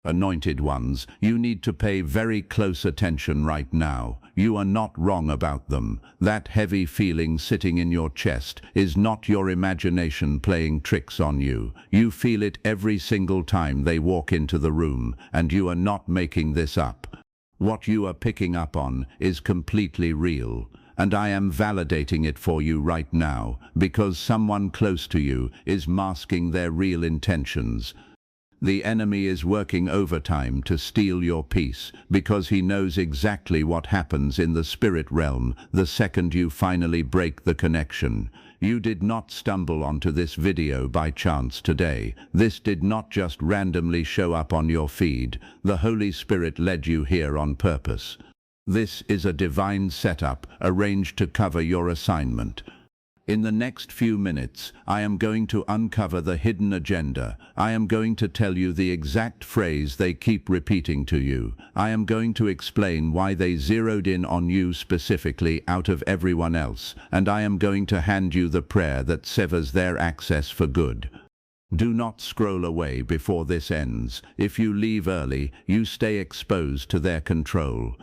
Anointed ones, you need to pay very close attention right now. You are not wrong about them. That heavy feeling sitting in your chest is not your imagination playing tricks on you. You feel it every single time they walk into the room, and you are not making this up. What you are picking up on is completely real, and I am validating it for you right now, because someone close to you is masking their real intentions. The enemy is working overtime to steal your peace because he knows exactly what happens in the spirit realm the second you finally break the connection. You did not stumble onto this video by chance today. This did not just randomly show up on your feed. The Holy Spirit led you here on purpose. This is a divine setup arranged to cover your assignment. In the next few minutes, I am going to uncover the hidden agenda. I am going to tell you the exact phrase they keep repeating to you. I am going to explain why they zeroed in on you specifically out of everyone else, and I am going to hand you the prayer that severs their access for good. Do not scroll away before this ends. If you leave early, you stay exposed to their control.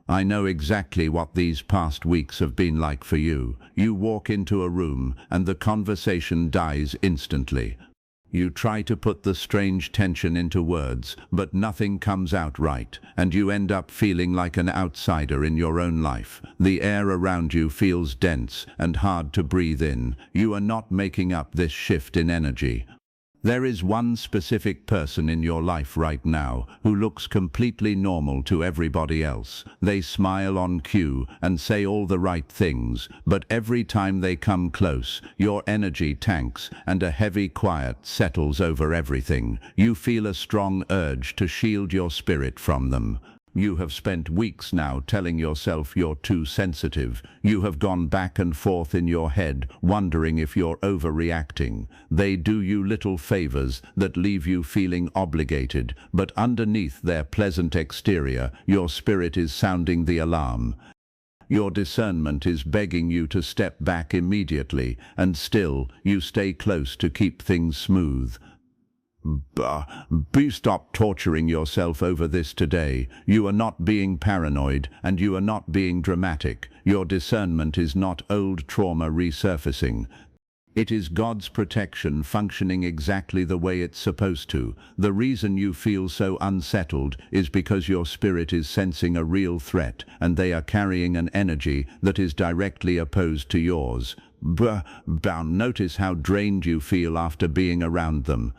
I know exactly what these past weeks have been like for you. You walk into a room and the conversation dies instantly. You try to put the strange tension into words, but nothing comes out right, and you end up feeling like an outsider in your own life. The air around you feels dense and hard to breathe in. You are not making up this shift in energy. There is one specific person in your life right now who looks completely normal to everybody else. They smile on cue and say all the right things, but every time they come close, your energy tanks and a heavy quiet settles over everything. You feel a strong urge to shield your spirit from them. You have spent weeks now telling yourself you're too sensitive. You have gone back and forth in your head, wondering if you're overreacting. They do you little favors that leave you feeling obligated, but underneath their pleasant exterior, your spirit is sounding the alarm. Your discernment is begging you to step back immediately, and still, you stay close to keep things smooth. Stop torturing yourself over this today. You are not being paranoid, and you are not being dramatic. Your discernment is not old trauma resurfacing. It is God's protection functioning exactly the way it's supposed to. The reason you feel so unsettled is because your spirit is sensing a real threat, and they are carrying an energy that is directly opposed to yours. Notice how drained you feel after being around them.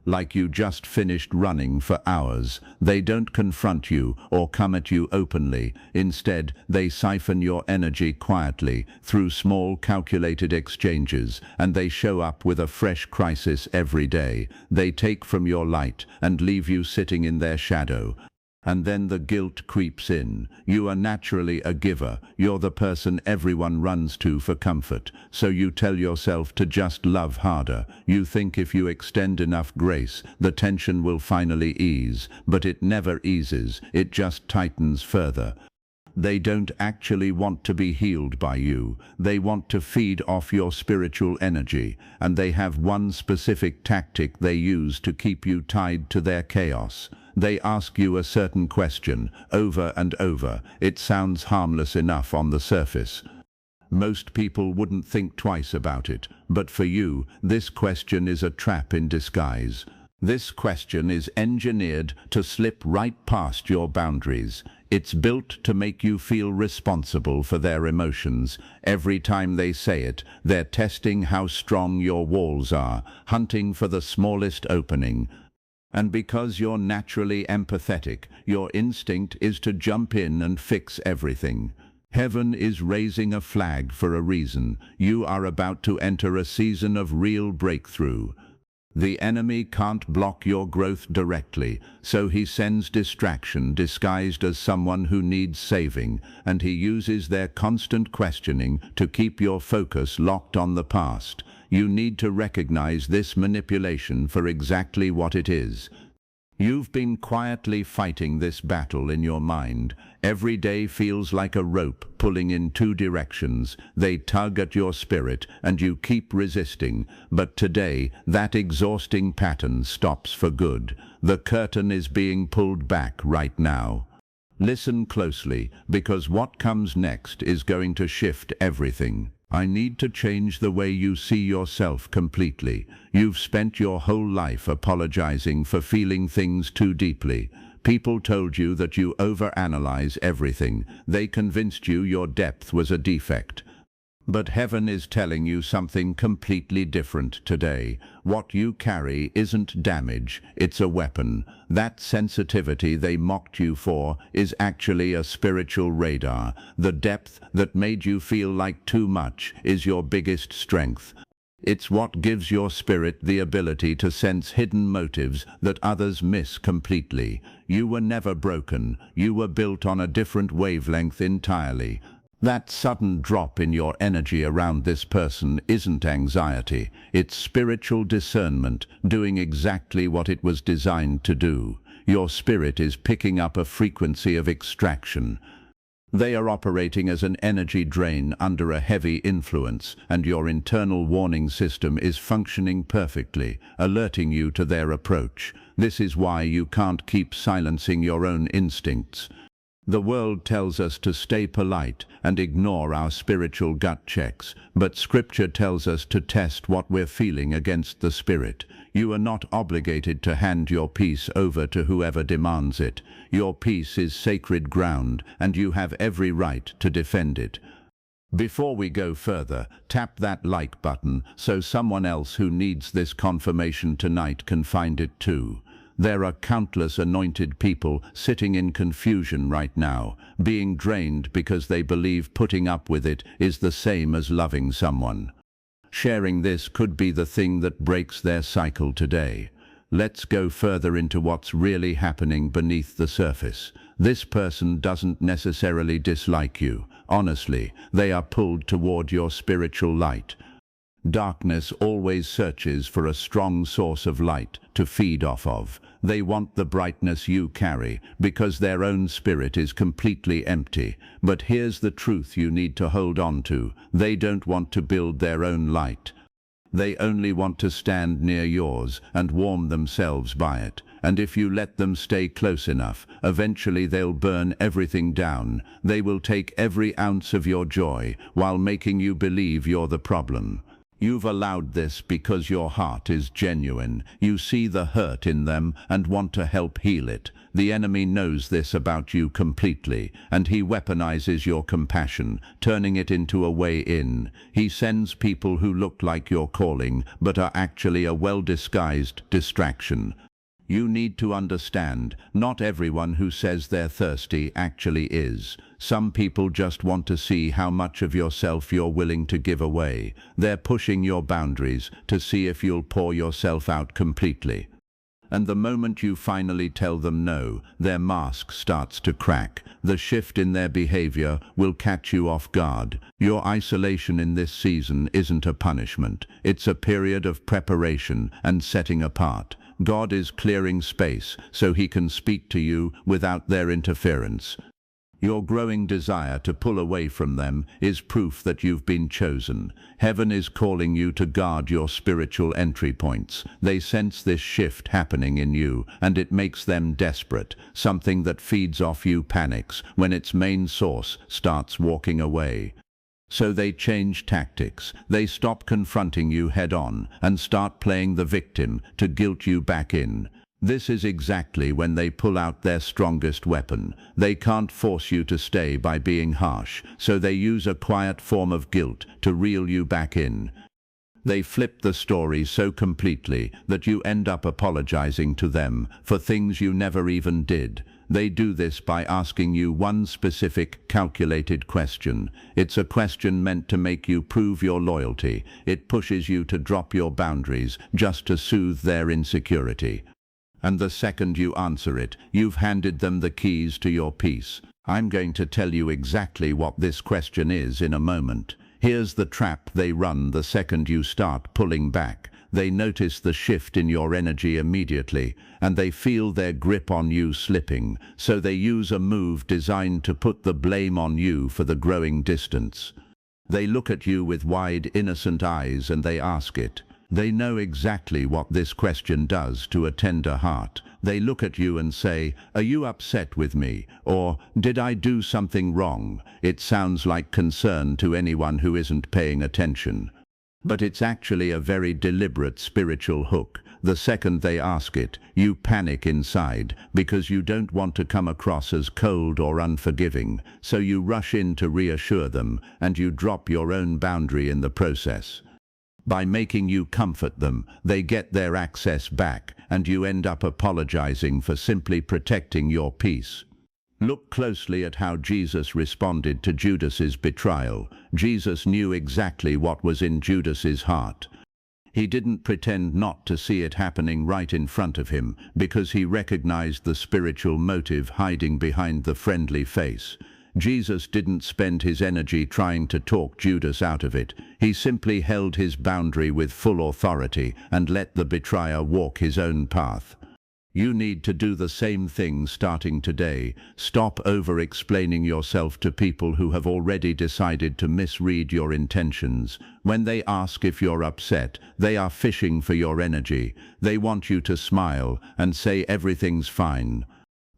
Like you just finished running for hours. They don't confront you or come at you openly. Instead, they siphon your energy quietly through small calculated exchanges, and they show up with a fresh crisis every day. They take from your light and leave you sitting in their shadow. And then the guilt creeps in. You are naturally a giver. You're the person everyone runs to for comfort. So you tell yourself to just love harder. You think if you extend enough grace, the tension will finally ease. But it never eases. It just tightens further. They don't actually want to be healed by you. They want to feed off your spiritual energy. And they have one specific tactic they use to keep you tied to their chaos. They ask you a certain question over and over. It sounds harmless enough on the surface. Most people wouldn't think twice about it, but for you, this question is a trap in disguise. This question is engineered to slip right past your boundaries. It's built to make you feel responsible for their emotions. Every time they say it, they're testing how strong your walls are, hunting for the smallest opening. And because you're naturally empathetic, your instinct is to jump in and fix everything. Heaven is raising a flag for a reason. You are about to enter a season of real breakthrough. The enemy can't block your growth directly, so he sends distraction disguised as someone who needs saving, and he uses their constant questioning to keep your focus locked on the past. You need to recognize this manipulation for exactly what it is. You've been quietly fighting this battle in your mind. Every day feels like a rope pulling in two directions. They tug at your spirit and you keep resisting. But today, that exhausting pattern stops for good. The curtain is being pulled back right now. Listen closely, because what comes next is going to shift everything. I need to change the way you see yourself completely. You've spent your whole life apologizing for feeling things too deeply. People told you that you overanalyze everything. They convinced you your depth was a defect. But heaven is telling you something completely different today. What you carry isn't damage, it's a weapon. That sensitivity they mocked you for is actually a spiritual radar. The depth that made you feel like too much is your biggest strength. It's what gives your spirit the ability to sense hidden motives that others miss completely. You were never broken. You were built on a different wavelength entirely. That sudden drop in your energy around this person isn't anxiety. It's spiritual discernment, doing exactly what it was designed to do. Your spirit is picking up a frequency of extraction. They are operating as an energy drain under a heavy influence, and your internal warning system is functioning perfectly, alerting you to their approach. This is why you can't keep silencing your own instincts. The world tells us to stay polite and ignore our spiritual gut checks, but Scripture tells us to test what we're feeling against the Spirit. You are not obligated to hand your peace over to whoever demands it. Your peace is sacred ground, and you have every right to defend it. Before we go further, tap that like button so someone else who needs this confirmation tonight can find it too. There are countless anointed people sitting in confusion right now, being drained because they believe putting up with it is the same as loving someone. Sharing this could be the thing that breaks their cycle today. Let's go further into what's really happening beneath the surface. This person doesn't necessarily dislike you. Honestly, they are pulled toward your spiritual light. Darkness always searches for a strong source of light to feed off of. They want the brightness you carry because their own spirit is completely empty. But here's the truth you need to hold on to. They don't want to build their own light. They only want to stand near yours and warm themselves by it. And if you let them stay close enough, eventually they'll burn everything down. They will take every ounce of your joy while making you believe you're the problem. You've allowed this because your heart is genuine. You see the hurt in them and want to help heal it. The enemy knows this about you completely, and he weaponizes your compassion, turning it into a way in. He sends people who look like your calling, but are actually a well-disguised distraction. You need to understand, not everyone who says they're thirsty actually is. Some people just want to see how much of yourself you're willing to give away. They're pushing your boundaries to see if you'll pour yourself out completely. And the moment you finally tell them no, their mask starts to crack. The shift in their behavior will catch you off guard. Your isolation in this season isn't a punishment. It's a period of preparation and setting apart. God is clearing space so he can speak to you without their interference. Your growing desire to pull away from them is proof that you've been chosen. Heaven is calling you to guard your spiritual entry points. They sense this shift happening in you, and it makes them desperate. Something that feeds off you panics when its main source starts walking away. So they change tactics. They stop confronting you head-on and start playing the victim to guilt you back in. This is exactly when they pull out their strongest weapon. They can't force you to stay by being harsh, so they use a quiet form of guilt to reel you back in. They flip the story so completely that you end up apologizing to them for things you never even did. They do this by asking you one specific, calculated question. It's a question meant to make you prove your loyalty. It pushes you to drop your boundaries just to soothe their insecurity. And the second you answer it, you've handed them the keys to your peace. I'm going to tell you exactly what this question is in a moment. Here's the trap they run the second you start pulling back. They notice the shift in your energy immediately, and they feel their grip on you slipping, so they use a move designed to put the blame on you for the growing distance. They look at you with wide, innocent eyes and they ask it. They know exactly what this question does to a tender heart. They look at you and say, "Are you upset with me?" Or, "Did I do something wrong?" It sounds like concern to anyone who isn't paying attention. But it's actually a very deliberate spiritual hook. The second they ask it, you panic inside because you don't want to come across as cold or unforgiving, so you rush in to reassure them, and you drop your own boundary in the process. By making you comfort them, they get their access back, and you end up apologizing for simply protecting your peace. Look closely at how Jesus responded to Judas's betrayal. Jesus knew exactly what was in Judas's heart. He didn't pretend not to see it happening right in front of him, because he recognized the spiritual motive hiding behind the friendly face. Jesus didn't spend his energy trying to talk Judas out of it. He simply held his boundary with full authority and let the betrayer walk his own path. You need to do the same thing starting today. Stop over-explaining yourself to people who have already decided to misread your intentions. When they ask if you're upset, they are fishing for your energy. They want you to smile and say everything's fine.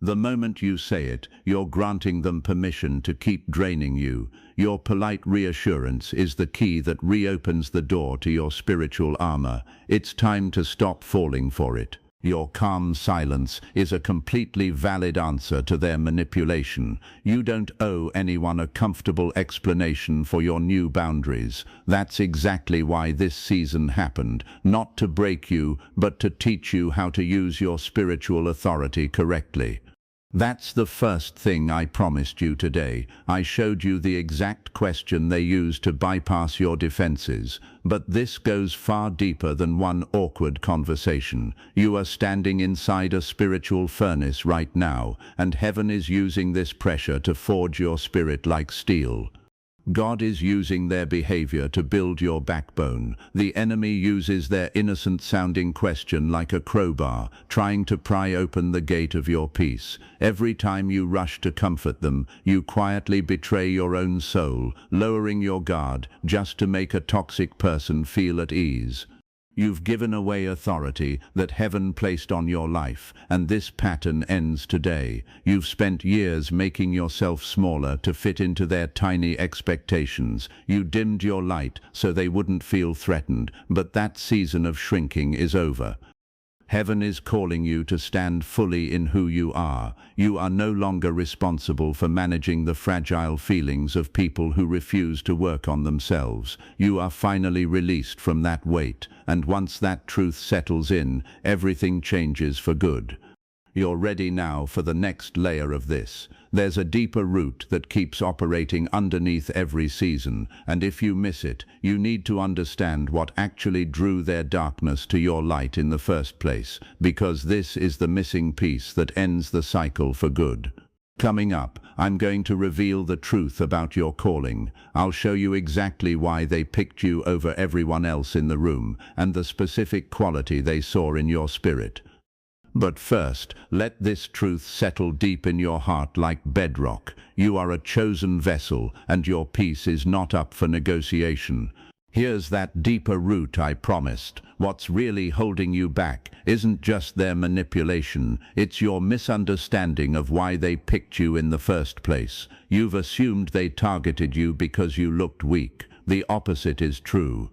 The moment you say it, you're granting them permission to keep draining you. Your polite reassurance is the key that reopens the door to your spiritual armor. It's time to stop falling for it. Your calm silence is a completely valid answer to their manipulation. You don't owe anyone a comfortable explanation for your new boundaries. That's exactly why this season happened, not to break you, but to teach you how to use your spiritual authority correctly. That's the first thing I promised you today. I showed you the exact question they use to bypass your defenses. But this goes far deeper than one awkward conversation. You are standing inside a spiritual furnace right now, and heaven is using this pressure to forge your spirit like steel. God is using their behavior to build your backbone. The enemy uses their innocent-sounding question like a crowbar, trying to pry open the gate of your peace. Every time you rush to comfort them, you quietly betray your own soul, lowering your guard just to make a toxic person feel at ease. You've given away authority that heaven placed on your life, and this pattern ends today. You've spent years making yourself smaller to fit into their tiny expectations. You dimmed your light so they wouldn't feel threatened, but that season of shrinking is over. Heaven is calling you to stand fully in who you are. You are no longer responsible for managing the fragile feelings of people who refuse to work on themselves. You are finally released from that weight, and once that truth settles in, everything changes for good. You're ready now for the next layer of this. There's a deeper root that keeps operating underneath every season, and if you miss it, you need to understand what actually drew their darkness to your light in the first place, because this is the missing piece that ends the cycle for good. Coming up, I'm going to reveal the truth about your calling. I'll show you exactly why they picked you over everyone else in the room, and the specific quality they saw in your spirit. But first, let this truth settle deep in your heart like bedrock. You are a chosen vessel, and your peace is not up for negotiation. Here's that deeper root I promised. What's really holding you back isn't just their manipulation, it's your misunderstanding of why they picked you in the first place. You've assumed they targeted you because you looked weak. The opposite is true.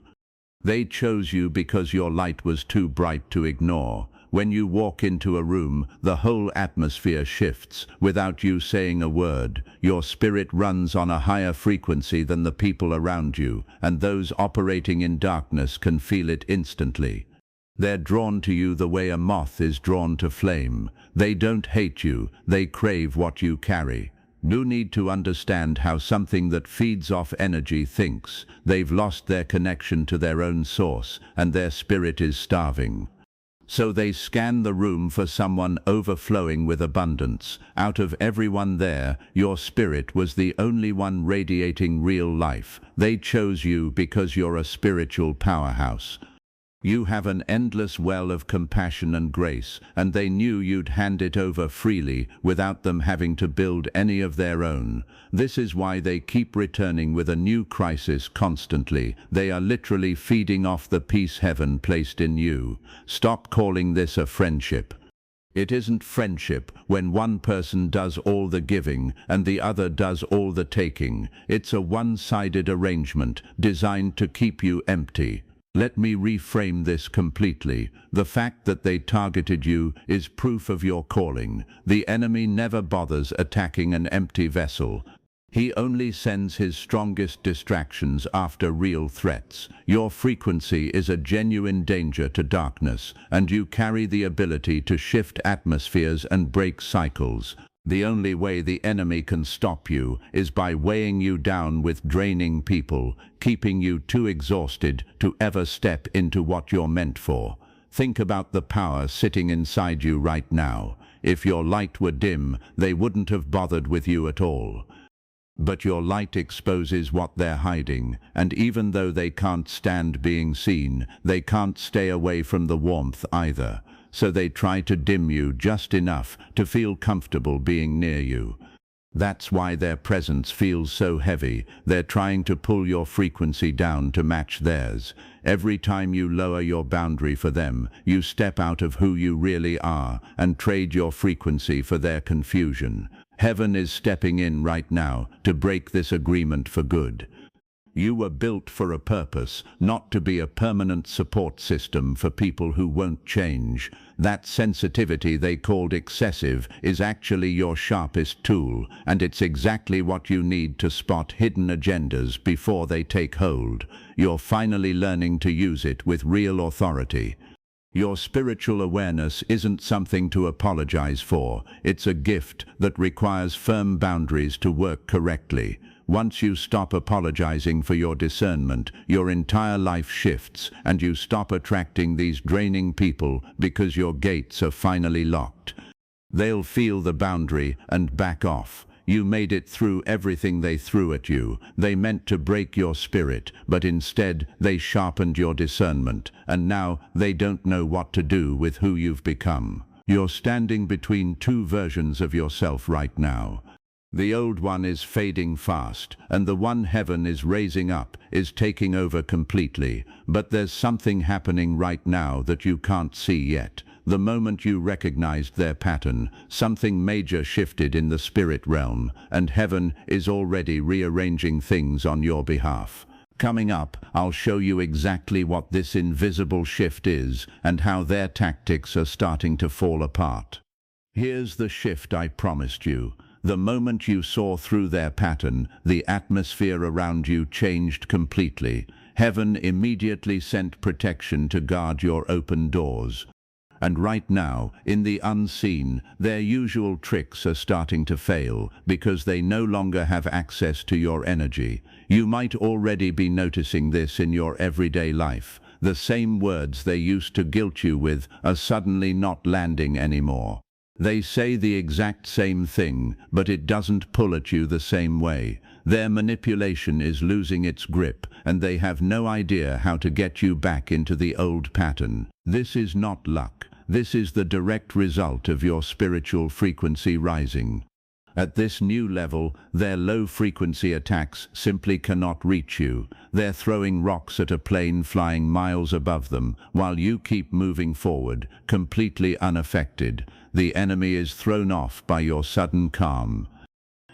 They chose you because your light was too bright to ignore. When you walk into a room, the whole atmosphere shifts without you saying a word. Your spirit runs on a higher frequency than the people around you, and those operating in darkness can feel it instantly. They're drawn to you the way a moth is drawn to flame. They don't hate you, they crave what you carry. You need to understand how something that feeds off energy thinks. They've lost their connection to their own source, and their spirit is starving. So they scan the room for someone overflowing with abundance. Out of everyone there, your spirit was the only one radiating real life. They chose you because you're a spiritual powerhouse. You have an endless well of compassion and grace, and they knew you'd hand it over freely without them having to build any of their own. This is why they keep returning with a new crisis constantly. They are literally feeding off the peace heaven placed in you. Stop calling this a friendship. It isn't friendship when one person does all the giving and the other does all the taking. It's a one-sided arrangement designed to keep you empty. Let me reframe this completely. The fact that they targeted you is proof of your calling. The enemy never bothers attacking an empty vessel. He only sends his strongest distractions after real threats. Your frequency is a genuine danger to darkness, and you carry the ability to shift atmospheres and break cycles. The only way the enemy can stop you is by weighing you down with draining people, keeping you too exhausted to ever step into what you're meant for. Think about the power sitting inside you right now. If your light were dim, they wouldn't have bothered with you at all. But your light exposes what they're hiding, and even though they can't stand being seen, they can't stay away from the warmth either. So they try to dim you just enough to feel comfortable being near you. That's why their presence feels so heavy. They're trying to pull your frequency down to match theirs. Every time you lower your boundary for them, you step out of who you really are and trade your frequency for their confusion. Heaven is stepping in right now to break this agreement for good. You were built for a purpose, not to be a permanent support system for people who won't change. That sensitivity they called excessive is actually your sharpest tool, and it's exactly what you need to spot hidden agendas before they take hold. You're finally learning to use it with real authority. Your spiritual awareness isn't something to apologize for. It's a gift that requires firm boundaries to work correctly. Once you stop apologizing for your discernment, your entire life shifts, and you stop attracting these draining people because your gates are finally locked. They'll feel the boundary and back off. You made it through everything they threw at you. They meant to break your spirit, but instead they sharpened your discernment, and now they don't know what to do with who you've become. You're standing between two versions of yourself right now. The old one is fading fast, and the one heaven is raising up is taking over completely. But there's something happening right now that you can't see yet. The moment you recognized their pattern, something major shifted in the spirit realm, and heaven is already rearranging things on your behalf. Coming up, I'll show you exactly what this invisible shift is and how their tactics are starting to fall apart. Here's the shift I promised you. The moment you saw through their pattern, the atmosphere around you changed completely. Heaven immediately sent protection to guard your open doors. And right now, in the unseen, their usual tricks are starting to fail because they no longer have access to your energy. You might already be noticing this in your everyday life. The same words they used to guilt you with are suddenly not landing anymore. They say the exact same thing, but it doesn't pull at you the same way. Their manipulation is losing its grip, and they have no idea how to get you back into the old pattern. This is not luck. This is the direct result of your spiritual frequency rising. At this new level, their low-frequency attacks simply cannot reach you. They're throwing rocks at a plane flying miles above them, while you keep moving forward, completely unaffected. The enemy is thrown off by your sudden calm.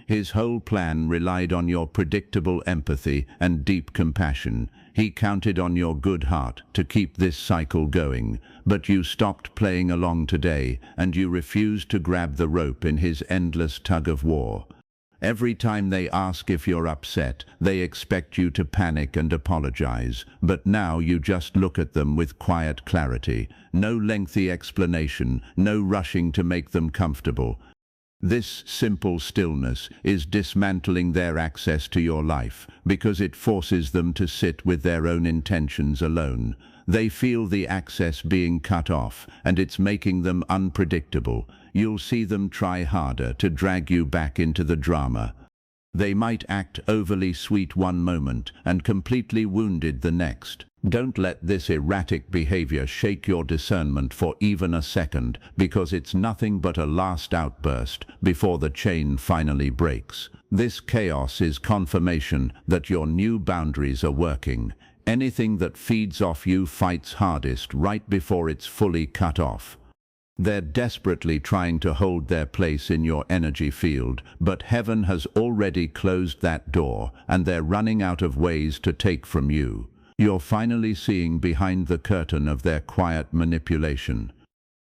His whole plan relied on your predictable empathy and deep compassion. He counted on your good heart to keep this cycle going. But you stopped playing along today, and you refused to grab the rope in his endless tug of war. Every time they ask if you're upset, they expect you to panic and apologize. But now you just look at them with quiet clarity. No lengthy explanation, no rushing to make them comfortable. This simple stillness is dismantling their access to your life because it forces them to sit with their own intentions alone. They feel the access being cut off, and it's making them unpredictable. You'll see them try harder to drag you back into the drama. They might act overly sweet one moment and completely wounded the next. Don't let this erratic behavior shake your discernment for even a second, because it's nothing but a last outburst before the chain finally breaks. This chaos is confirmation that your new boundaries are working. Anything that feeds off you fights hardest right before it's fully cut off. They're desperately trying to hold their place in your energy field, but heaven has already closed that door, and they're running out of ways to take from you. You're finally seeing behind the curtain of their quiet manipulation.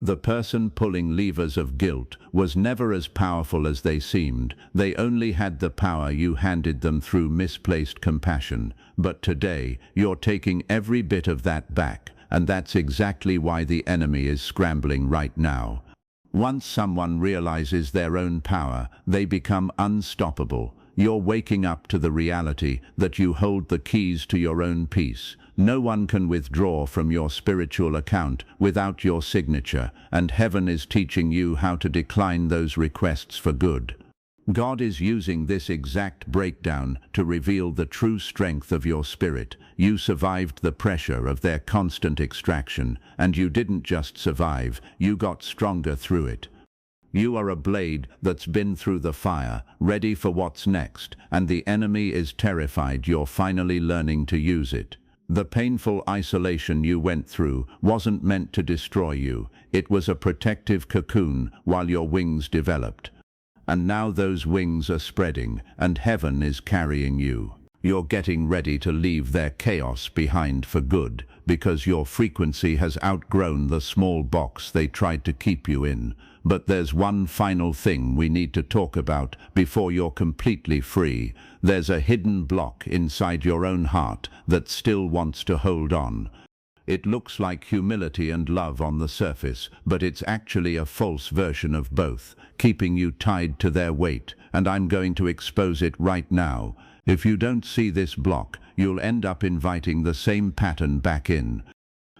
The person pulling levers of guilt was never as powerful as they seemed. They only had the power you handed them through misplaced compassion. But today, you're taking every bit of that back. And that's exactly why the enemy is scrambling right now. Once someone realizes their own power, they become unstoppable. You're waking up to the reality that you hold the keys to your own peace. No one can withdraw from your spiritual account without your signature, and heaven is teaching you how to decline those requests for good. God is using this exact breakdown to reveal the true strength of your spirit. You survived the pressure of their constant extraction, and you didn't just survive, you got stronger through it. You are a blade that's been through the fire, ready for what's next, and the enemy is terrified you're finally learning to use it. The painful isolation you went through wasn't meant to destroy you. It was a protective cocoon while your wings developed. And now those wings are spreading, and heaven is carrying you. You're getting ready to leave their chaos behind for good, because your frequency has outgrown the small box they tried to keep you in. But there's one final thing we need to talk about before you're completely free. There's a hidden block inside your own heart that still wants to hold on. It looks like humility and love on the surface, but it's actually a false version of both, keeping you tied to their weight, and I'm going to expose it right now. If you don't see this block, you'll end up inviting the same pattern back in.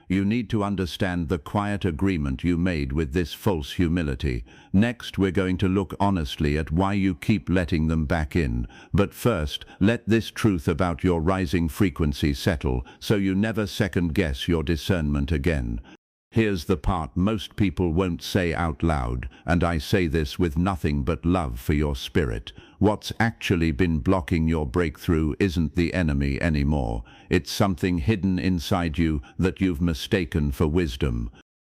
You need to understand the quiet agreement you made with this false humility. Next, we're going to look honestly at why you keep letting them back in. But first, let this truth about your rising frequency settle, so you never second-guess your discernment again. Here's the part most people won't say out loud, and I say this with nothing but love for your spirit. What's actually been blocking your breakthrough isn't the enemy anymore. It's something hidden inside you that you've mistaken for wisdom.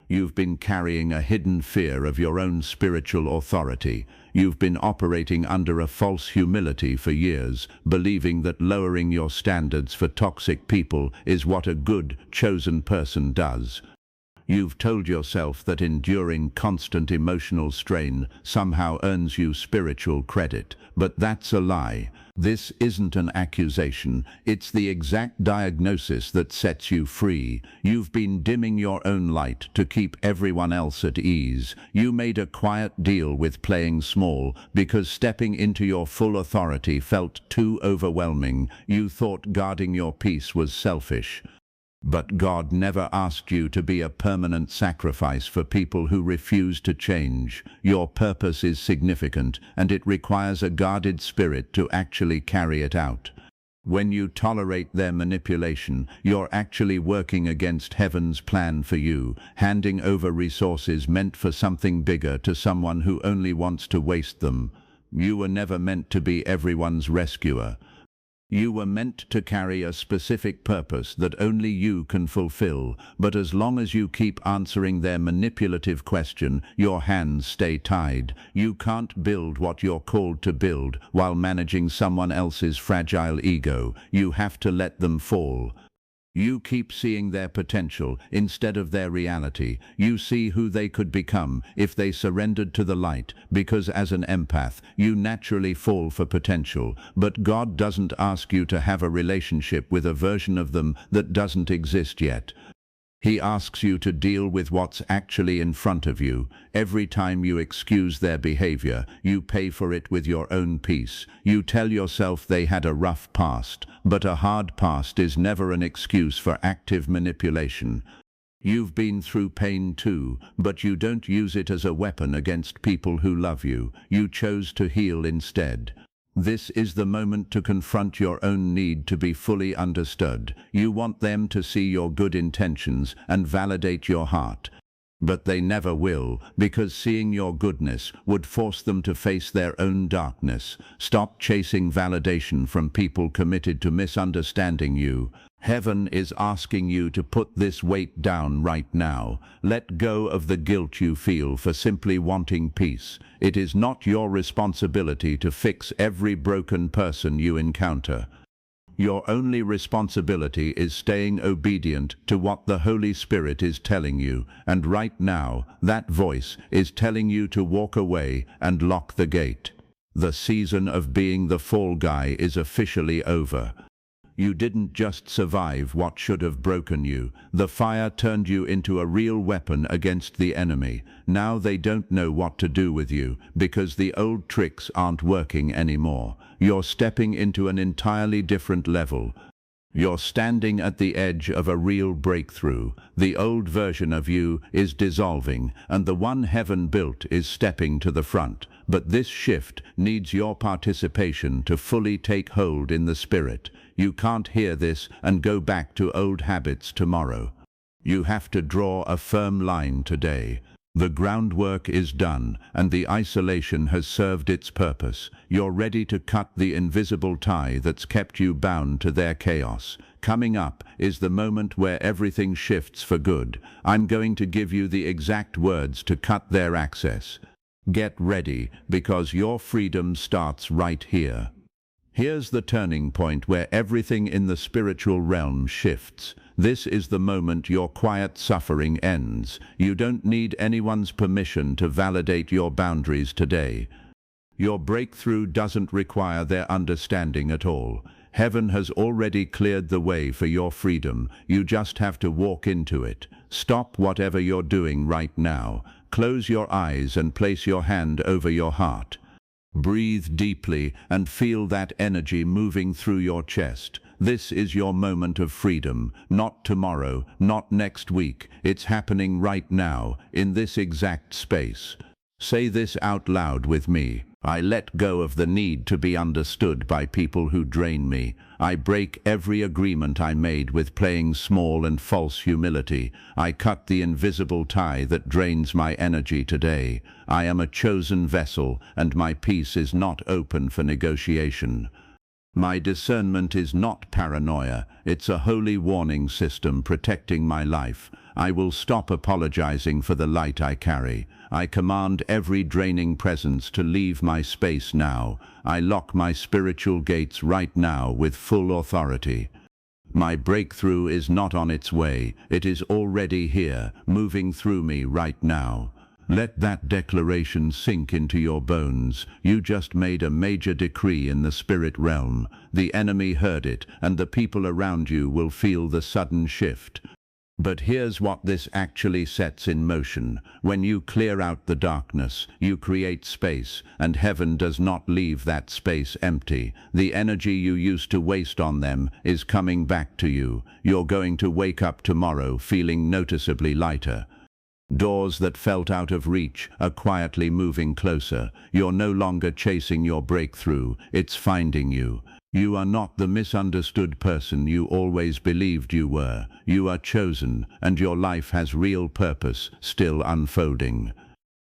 You've been carrying a hidden fear of your own spiritual authority. You've been operating under a false humility for years, believing that lowering your standards for toxic people is what a good, chosen person does. You've told yourself that enduring constant emotional strain somehow earns you spiritual credit, but that's a lie. This isn't an accusation, it's the exact diagnosis that sets you free. You've been dimming your own light to keep everyone else at ease. You made a quiet deal with playing small because stepping into your full authority felt too overwhelming. You thought guarding your peace was selfish. But God never asked you to be a permanent sacrifice for people who refuse to change. Your purpose is significant, and it requires a guarded spirit to actually carry it out. When you tolerate their manipulation, you're actually working against heaven's plan for you, handing over resources meant for something bigger to someone who only wants to waste them. You were never meant to be everyone's rescuer. You were meant to carry a specific purpose that only you can fulfill, but as long as you keep answering their manipulative question, your hands stay tied. You can't build what you're called to build while managing someone else's fragile ego. You have to let them fall. You keep seeing their potential instead of their reality. You see who they could become if they surrendered to the light, because as an empath, you naturally fall for potential. But God doesn't ask you to have a relationship with a version of them that doesn't exist yet. He asks you to deal with what's actually in front of you. Every time you excuse their behavior, you pay for it with your own peace. You tell yourself they had a rough past, but a hard past is never an excuse for active manipulation. You've been through pain too, but you don't use it as a weapon against people who love you. You chose to heal instead. This is the moment to confront your own need to be fully understood. You want them to see your good intentions and validate your heart. But they never will, because seeing your goodness would force them to face their own darkness. Stop chasing validation from people committed to misunderstanding you. Heaven is asking you to put this weight down right now. Let go of the guilt you feel for simply wanting peace. It is not your responsibility to fix every broken person you encounter. Your only responsibility is staying obedient to what the Holy Spirit is telling you, and right now, that voice is telling you to walk away and lock the gate. The season of being the fall guy is officially over. You didn't just survive what should have broken you. The fire turned you into a real weapon against the enemy. Now they don't know what to do with you, because the old tricks aren't working anymore. You're stepping into an entirely different level. You're standing at the edge of a real breakthrough. The old version of you is dissolving, and the one heaven built is stepping to the front. But this shift needs your participation to fully take hold in the Spirit. You can't hear this and go back to old habits tomorrow. You have to draw a firm line today. The groundwork is done, and the isolation has served its purpose. You're ready to cut the invisible tie that's kept you bound to their chaos. Coming up is the moment where everything shifts for good. I'm going to give you the exact words to cut their access. Get ready, because your freedom starts right here. Here's the turning point where everything in the spiritual realm shifts. This is the moment your quiet suffering ends. You don't need anyone's permission to validate your boundaries today. Your breakthrough doesn't require their understanding at all. Heaven has already cleared the way for your freedom. You just have to walk into it. Stop whatever you're doing right now. Close your eyes and place your hand over your heart. Breathe deeply and feel that energy moving through your chest. This is your moment of freedom, not tomorrow, not next week. It's happening right now, in this exact space. Say this out loud with me. I let go of the need to be understood by people who drain me. I break every agreement I made with playing small and false humility. I cut the invisible tie that drains my energy today. I am a chosen vessel, and my peace is not open for negotiation. My discernment is not paranoia. It's a holy warning system protecting my life. I will stop apologizing for the light I carry. I command every draining presence to leave my space now. I lock my spiritual gates right now with full authority. My breakthrough is not on its way. It is already here, moving through me right now. Let that declaration sink into your bones. You just made a major decree in the spirit realm. The enemy heard it, and the people around you will feel the sudden shift. But here's what this actually sets in motion. When you clear out the darkness, you create space, and heaven does not leave that space empty. The energy you used to waste on them is coming back to you. You're going to wake up tomorrow feeling noticeably lighter. Doors that felt out of reach are quietly moving closer. You're no longer chasing your breakthrough, it's finding you. You are not the misunderstood person you always believed you were. You are chosen, and your life has real purpose, still unfolding.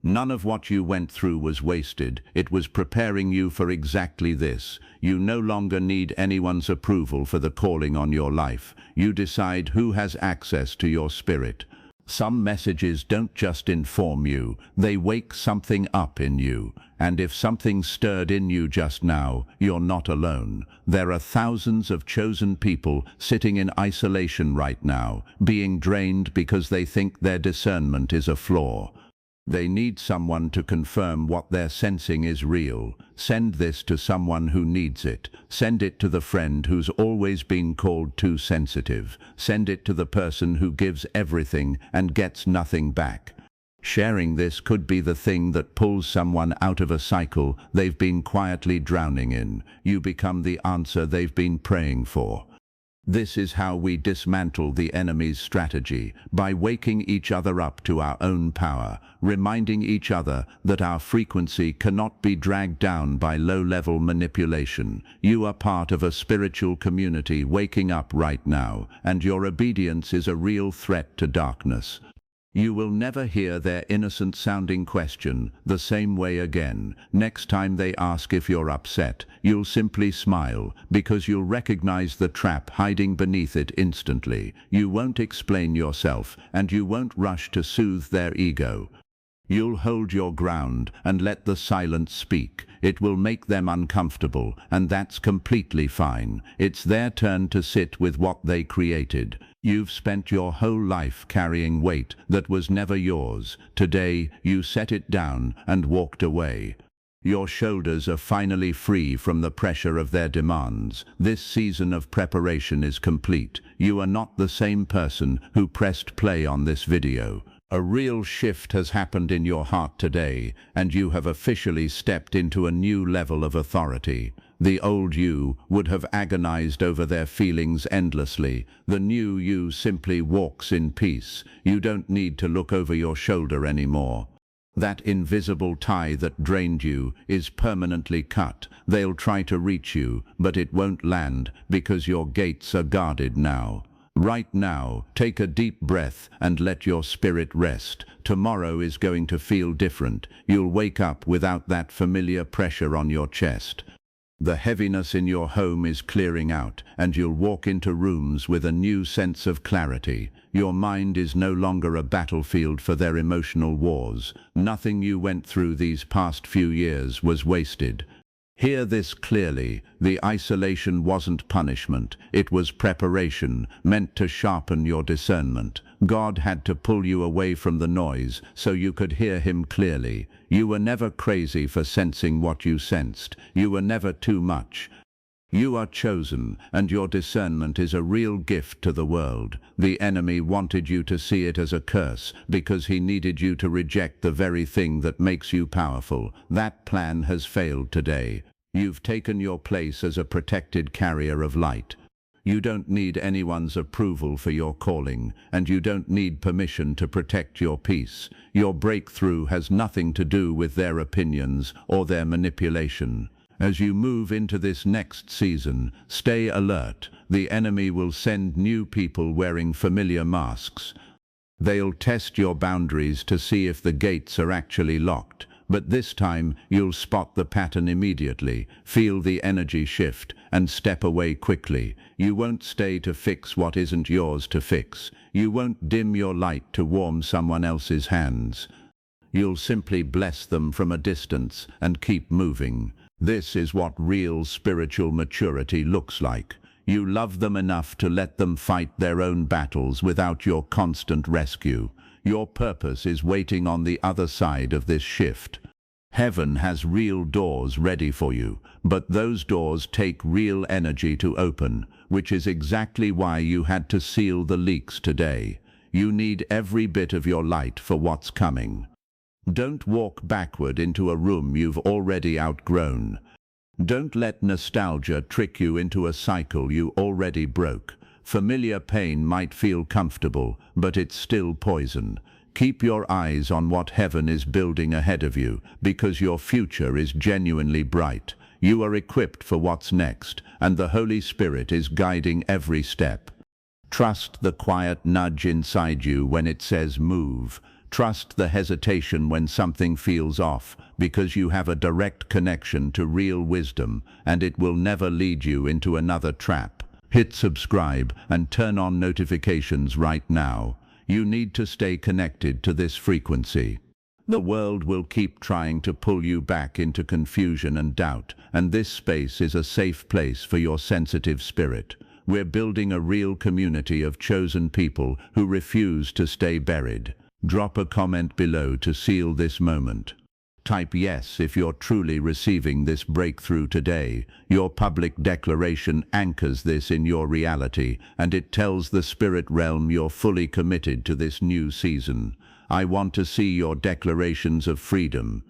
None of what you went through was wasted. It was preparing you for exactly this. You no longer need anyone's approval for the calling on your life. You decide who has access to your spirit. Some messages don't just inform you, they wake something up in you. And if something stirred in you just now, you're not alone. There are thousands of chosen people sitting in isolation right now, being drained because they think their discernment is a flaw. They need someone to confirm what they're sensing is real. Send this to someone who needs it. Send it to the friend who's always been called too sensitive. Send it to the person who gives everything and gets nothing back. Sharing this could be the thing that pulls someone out of a cycle they've been quietly drowning in. You become the answer they've been praying for. This is how we dismantle the enemy's strategy, by waking each other up to our own power, reminding each other that our frequency cannot be dragged down by low-level manipulation. You are part of a spiritual community waking up right now, and your obedience is a real threat to darkness. You will never hear their innocent-sounding question the same way again. Next time they ask if you're upset, you'll simply smile, because you'll recognize the trap hiding beneath it instantly. You won't explain yourself, and you won't rush to soothe their ego. You'll hold your ground and let the silence speak. It will make them uncomfortable, and that's completely fine. It's their turn to sit with what they created. You've spent your whole life carrying weight that was never yours. Today, you set it down and walked away. Your shoulders are finally free from the pressure of their demands. This season of preparation is complete. You are not the same person who pressed play on this video. A real shift has happened in your heart today, and you have officially stepped into a new level of authority. The old you would have agonized over their feelings endlessly. The new you simply walks in peace. You don't need to look over your shoulder anymore. That invisible tie that drained you is permanently cut. They'll try to reach you, but it won't land because your gates are guarded now. Right now, take a deep breath and let your spirit rest. Tomorrow is going to feel different. You'll wake up without that familiar pressure on your chest. The heaviness in your home is clearing out, and you'll walk into rooms with a new sense of clarity. Your mind is no longer a battlefield for their emotional wars. Nothing you went through these past few years was wasted. Hear this clearly. The isolation wasn't punishment. It was preparation, meant to sharpen your discernment. God had to pull you away from the noise so you could hear him clearly. You were never crazy for sensing what you sensed. You were never too much. You are chosen, and your discernment is a real gift to the world. The enemy wanted you to see it as a curse because he needed you to reject the very thing that makes you powerful. That plan has failed today. You've taken your place as a protected carrier of light. You don't need anyone's approval for your calling, and you don't need permission to protect your peace. Your breakthrough has nothing to do with their opinions or their manipulation. As you move into this next season, stay alert. The enemy will send new people wearing familiar masks. They'll test your boundaries to see if the gates are actually locked. But this time, you'll spot the pattern immediately, feel the energy shift, and step away quickly. You won't stay to fix what isn't yours to fix. You won't dim your light to warm someone else's hands. You'll simply bless them from a distance and keep moving. This is what real spiritual maturity looks like. You love them enough to let them fight their own battles without your constant rescue. Your purpose is waiting on the other side of this shift. Heaven has real doors ready for you, but those doors take real energy to open, which is exactly why you had to seal the leaks today. You need every bit of your light for what's coming. Don't walk backward into a room you've already outgrown. Don't let nostalgia trick you into a cycle you already broke. Familiar pain might feel comfortable, but it's still poison. Keep your eyes on what heaven is building ahead of you, because your future is genuinely bright. You are equipped for what's next, and the Holy Spirit is guiding every step. Trust the quiet nudge inside you when it says move. Trust the hesitation when something feels off, because you have a direct connection to real wisdom, and it will never lead you into another trap. Hit subscribe and turn on notifications right now. You need to stay connected to this frequency. The world will keep trying to pull you back into confusion and doubt, and this space is a safe place for your sensitive spirit. We're building a real community of chosen people who refuse to stay buried. Drop a comment below to seal this moment. Type yes if you're truly receiving this breakthrough today. Your public declaration anchors this in your reality, and it tells the spirit realm you're fully committed to this new season. I want to see your declarations of freedom.